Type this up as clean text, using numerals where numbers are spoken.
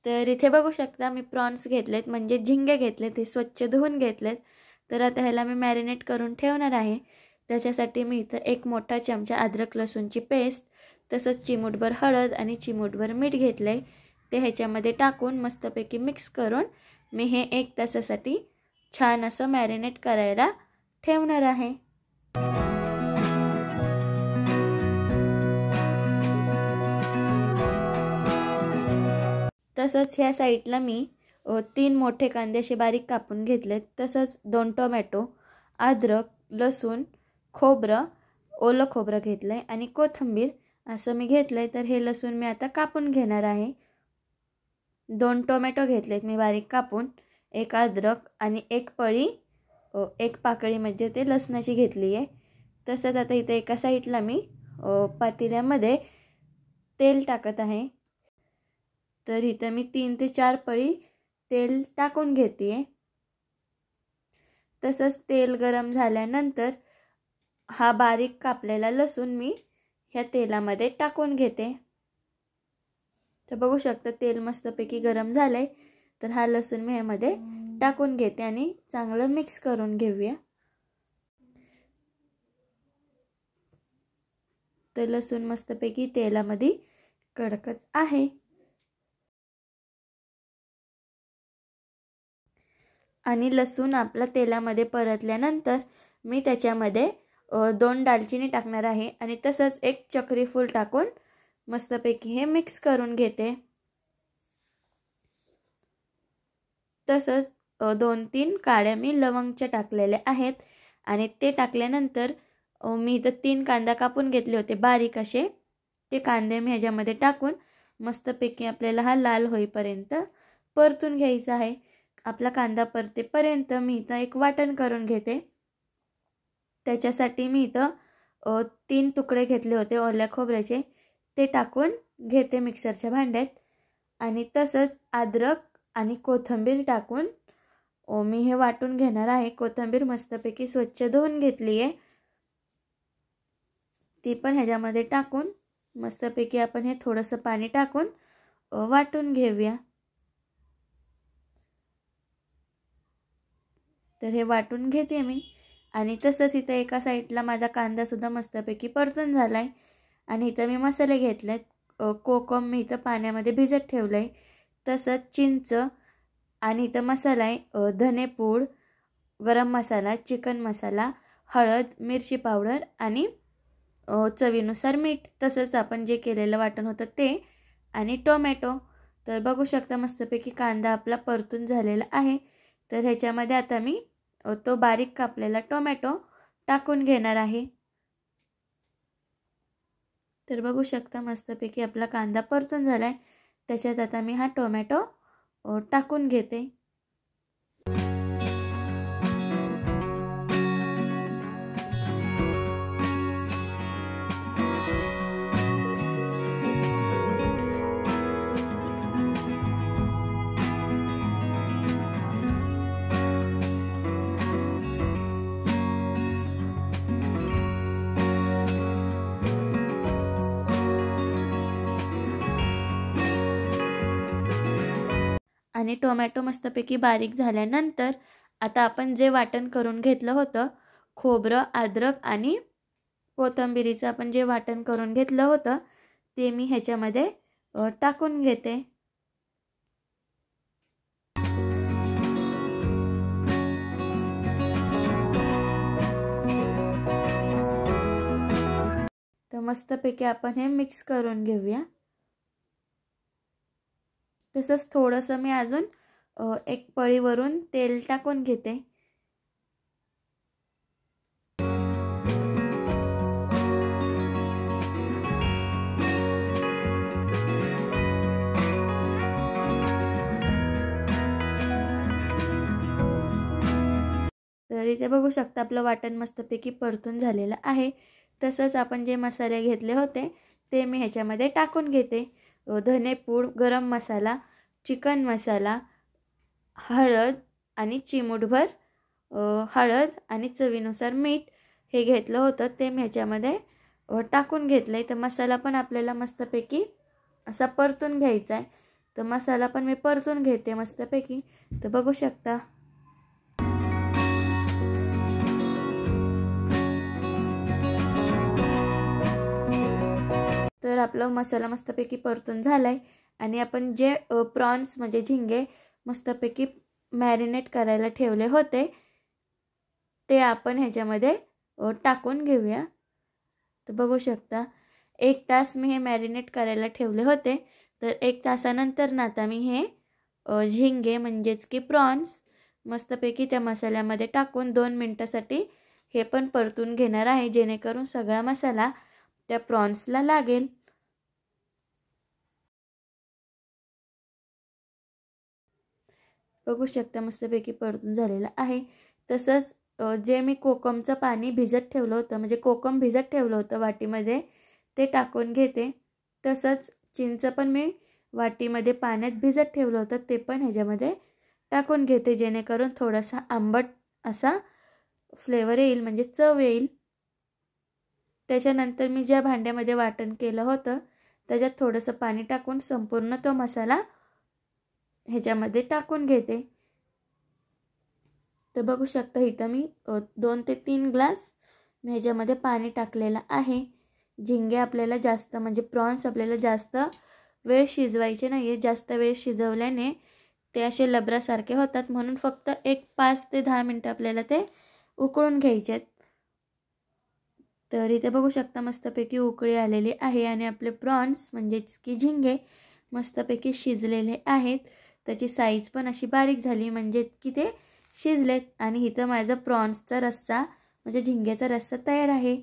तर इथे बघू शकता मी प्रॉन्स घेतलेत, म्हणजे झिंगे घेतलेत, ते स्वच्छ धुवून घेतलेत. तर आता ह्याला मी मॅरिनेट करून ठेवणार आहे. त्याच्यासाठी मी इथं 1 मोठा चमचा अद्रक लसूणची पेस्ट, तसंच चिमूटभर हळद आणि चिमूटभर मीठ घेतलं आहे. ते ह्याच्यामध्ये टाकून मस्तपैकी मिक्स करून मी हे 1 तासासाठी छान असं मॅरिनेट करायला ठेवणार आहे. तसंच ह्या साईडला मी 3 मोठे कांदे असे बारीक कापून घेतलेत. तसंच 2 टोमॅटो, अद्रक, लसूण, खोबरं, ओलं खोबरं घेतलंय आणि कोथिंबीर असं मी घेतलंय. तर हे लसूण मी आता कापून घेणार आहे. 2 टोमॅटो घेतलेत मी बारीक कापून, 1 अद्रक आणि 1 पळी 1 पाकळी म्हणजे ते लसणाची घेतली आहे. तसंच आता इथे एका साईडला मी पातेल्यामध्ये तेल टाकत आहे. तर इथं मी 3 ते 4 पळी तेल टाकून घेते. तसंच तेल गरम झाल्यानंतर हा बारीक कापलेला लसूण मी ह्या तेलामध्ये टाकून घेते. तर बघू शकता तेल मस्तपैकी गरम झालंय. तर हा लसूण मी ह्यामध्ये टाकून घेते आणि चांगलं मिक्स करून घेऊया. तर लसूण मस्तपैकी तेलामध्ये कडकत आहे. आणि लसूण आपला तेलामध्ये परतल्यानंतर मी त्याच्यामध्ये 2 दालचिनी टाकणार आहे आणि तसंच 1 चक्री फूल टाकून मस्तपैकी हे मिक्स करून घेते. तसंच 2-3 काड्या मी लवंगच्या टाकलेल्या आहेत आणि ते टाकल्यानंतर मी इथं 3 कांदा कापून घेतले होते बारीक असे. ते कांदे मी ह्याच्यामध्ये टाकून मस्तपैकी आपल्याला हा लाल होईपर्यंत परतून घ्यायचा आहे. आपला कांदा परतेपर्यंत मी इथं एक वाटण करून घेते. त्याच्यासाठी मी इथं 3 तुकडे घेतले होते ओल्या खोबऱ्याचे, ते टाकून घेते मिक्सरच्या भांड्यात. आणि तसंच अद्रक आणि कोथिंबीर टाकून मी हे वाटून घेणार आहे. कोथिंबीर मस्तपैकी स्वच्छ धुवून घेतली आहे, ती पण ह्याच्यामध्ये टाकून मस्तपैकी आपण हे थोडंसं पाणी टाकून वाटून घेऊया. तर हे वाटून घेते मी. आणि तसंच इथं एका साईडला माझा कांदा सुद्धा मस्तपैकी परतून झालाय. आणि इथं मी मसाले घेतलेत. कोकम मी इथं पाण्यामध्ये भिजत ठेवलंय. तसंच चिंच आणि इथं मसाला आहे धनेपूड, गरम मसाला, चिकन मसाला, हळद, मिरची पावडर आणि चवीनुसार मीठ. तसंच आपण जे केलेलं वाटण होतं ते आणि टोमॅटो. तर बघू शकता मस्तपैकी कांदा आपला परतून झालेला आहे. तर ह्याच्यामध्ये आता मी तो बारीक कापलेला टोमॅटो टाकून घेणार आहे. तर बघू शकता मस्तपैकी आपला कांदा परतून झालाय. त्याच्यात आता मी हा टोमॅटो टाकून घेते. आणि टोमॅटो मस्तपैकी बारीक झाल्यानंतर आता आपण जे वाटण करून घेतलं होतं खोबरं, अद्रक आणि कोथिंबीरीचं आपण जे वाटण करून घेतलं होतं ते मी ह्याच्यामध्ये टाकून घेते. तर मस्तपैकी आपण हे मिक्स करून घेऊया. तसंच थोडंसं मी अजून 1 पळीवरून तेल टाकून घेते. तर इथे बघू शकता आपलं वाटण मस्तपैकी परतून झालेलं आहे. तसंच आपण जे मसाले घेतले होते ते मी ह्याच्यामध्ये टाकून घेते. धनेपूड, गरम मसाला, चिकन मसाला, हळद आणि चिमूटभर हळद आणि चवीनुसार मीठ हे घेतलं होतं ते मी ह्याच्यामध्ये टाकून घेतलंय. तर मसाला पण आपल्याला मस्तपैकी असा परतून घ्यायचा आहे. तर मसाला पण मी परतून घेते मस्तपैकी. तर बघू शकता तर आपला मसाला मस्तपैकी परतून झालाय. आणि आपण जे प्रॉन्स म्हणजे झिंगे मस्तपैकी मॅरिनेट करायला ठेवले होते ते आपण ह्याच्यामध्ये टाकून घेऊया. तर बघू शकता 1 तास मी हे मॅरिनेट करायला ठेवले होते. तर 1 तासानंतर ना आता मी हे झिंगे म्हणजेच की प्रॉन्स मस्तपैकी त्या मसाल्यामध्ये टाकून 2 मिनिटासाठी हे पण परतून घेणार आहे, जेणेकरून सगळा मसाला त्या प्रॉन्सला लागेल. बघू शकता मस्तपैकी परतून झालेलं आहे. तसंच जे मी कोकमचं पाणी भिजत ठेवलं होतं म्हणजे कोकम भिजत ठेवलं होतं वाटीमध्ये ते टाकून घेते. तसंच चिंच पण मी वाटीमध्ये पाण्यात भिजत ठेवलं होतं ते पण ह्याच्यामध्ये टाकून घेते, जेणेकरून थोडासा आंबट असा फ्लेवर येईल म्हणजे चव येईल. त्याच्यानंतर मी ज्या भांड्यामध्ये वाटण केलं होतं त्याच्यात थोडंसं पाणी टाकून संपूर्ण तो मसाला ह्याच्यामध्ये टाकून घेते. तर बघू शकता इथं मी 2 ते 3 ग्लास मी ह्याच्यामध्ये पाणी टाकलेलं आहे. झिंगे आपल्याला जास्त म्हणजे प्रॉन्स आपल्याला जास्त वेळ शिजवायचे नाही आहे. जास्त वेळ शिजवल्याने ते असे लबरासारखे होतात, म्हणून फक्त 5 ते 10 मिनटं आपल्याला ते उकळून घ्यायचे आहेत. तर इथे बघू शकता मस्तपैकी उकळी आलेली आहे आणि आपले प्रॉन्स म्हणजेच की झिंगे मस्तपैकी शिजलेले आहेत. त्याची साईज पण अशी बारीक झाली म्हणजे की ते शिजलेत. आणि इथं माझा प्रॉन्सचा रस्सा म्हणजे झिंग्याचा रस्सा तयार आहे.